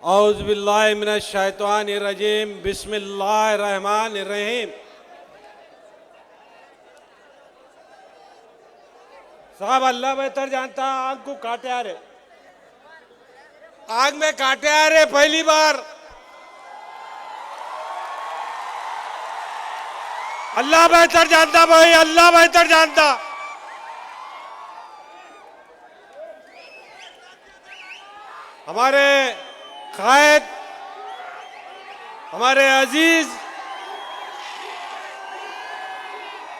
औज़ुबिल्लाहि मिनश्शैतानिर्रजीम बिस्मिल्लाहिर्रहमानिर्रहीम। साहब अल्लाह बेहतर जानता, आग को काटे आ रहे, आग में काटे आ रहे पहली बार। अल्लाह बेहतर जानता भाई, अल्लाह बेहतर जानता। हमारे कायद, हमारे अजीज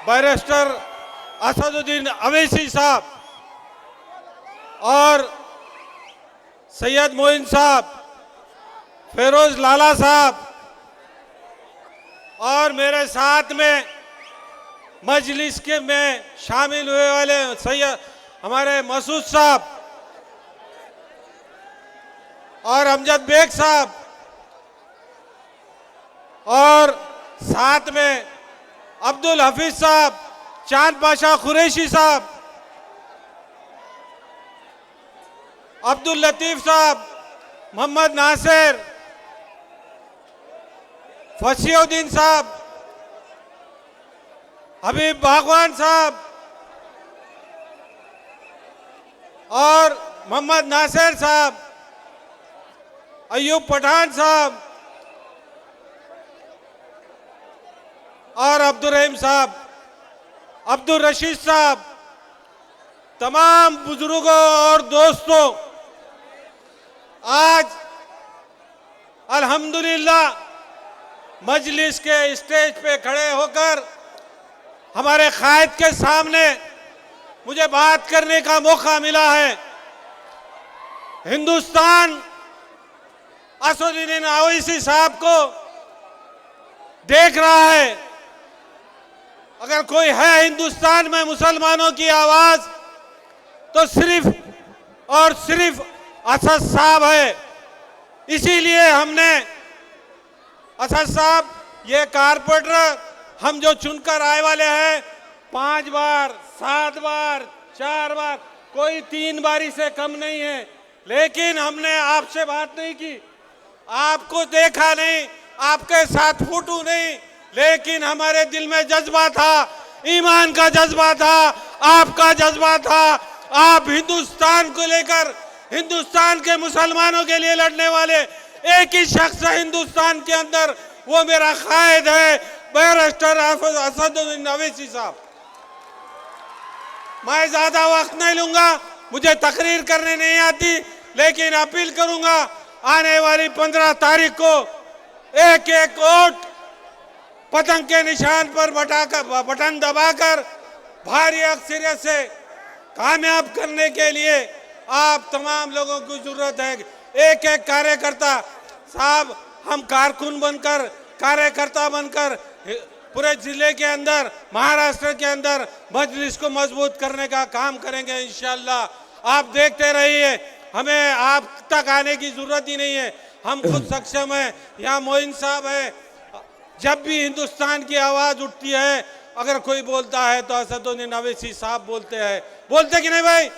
बैरिस्टर असदुद्दीन अवैसी साहब और सैयद मोइन साहब, फेरोज लाला साहब और मेरे साथ में मजलिस के में शामिल हुए वाले सैयद हमारे मसूद साहब और अमजद बेग साहब और साथ में अब्दुल हफीज साहब, चांद पाशा कुरैशी साहब, अब्दुल लतीफ साहब, मोहम्मद नासिर, फसीउद्दीन साहब, हबीब बागवान साहब और मोहम्मद नासिर साहब, अयूब पठान साहब और अब्दुल रहीम साहब, अब्दुल रशीद साहब, तमाम बुजुर्गों और दोस्तों, आज अल्हम्दुलिल्लाह मजलिस के स्टेज पे खड़े होकर हमारे कायद के सामने मुझे बात करने का मौका मिला है। हिंदुस्तान असदुद्दीन अवैसी साहब को देख रहा है। अगर कोई है हिंदुस्तान में मुसलमानों की आवाज तो सिर्फ और सिर्फ असद साहब है। इसीलिए हमने असद साहब, ये कारपोरेटर हम जो चुनकर आए वाले हैं, 5 बार, 7 बार, 4 बार, कोई 3 बारी से कम नहीं है। लेकिन हमने आपसे बात नहीं की, आपको देखा नहीं, आपके साथ फोटो नहीं, लेकिन हमारे दिल में जज्बा था, ईमान का जज्बा था, आपका जज्बा था। आप हिंदुस्तान को लेकर, हिंदुस्तान के मुसलमानों के लिए लड़ने वाले एक ही शख्स है हिंदुस्तान के अंदर, वो मेरा कायद है बैरिस्टर असदुद्दीन अवैसी साहब। मैं ज्यादा वक्त नहीं लूंगा, मुझे तकरीर करने नहीं आती, लेकिन अपील करूंगा आने वाली 15 तारीख को एक एक वोट पतंग के निशान पर बटन दबाकर भारी अक्सरियत से कामयाब करने के लिए आप तमाम लोगों की जरूरत है। एक एक कार्यकर्ता साहब, हम कारकुन बनकर, कार्यकर्ता बनकर पूरे जिले के अंदर, महाराष्ट्र के अंदर मजलिस को मजबूत करने का काम करेंगे इंशाअल्लाह। आप देखते रहिए, हमें आप तक आने की जरूरत ही नहीं है, हम खुद सक्षम हैं। यहाँ मोइन साहब है, जब भी हिंदुस्तान की आवाज उठती है, अगर कोई बोलता है तो असदुद्दीन अवैसी साहब बोलते हैं। बोलते कि नहीं भाई?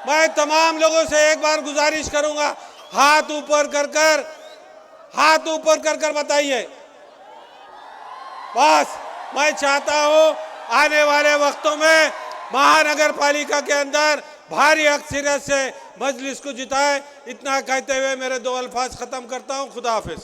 मैं तमाम लोगों से एक बार गुजारिश करूंगा, हाथ ऊपर कर कर, हाथ ऊपर कर कर बताइए। बस मैं चाहता हूं आने वाले वक्तों में महानगर पालिका के अंदर भारी अक्सरियत से मजलिस को जिताए। इतना कहते हुए मेरे 2 अल्फाज खत्म करता हूं। खुदा हाफिज।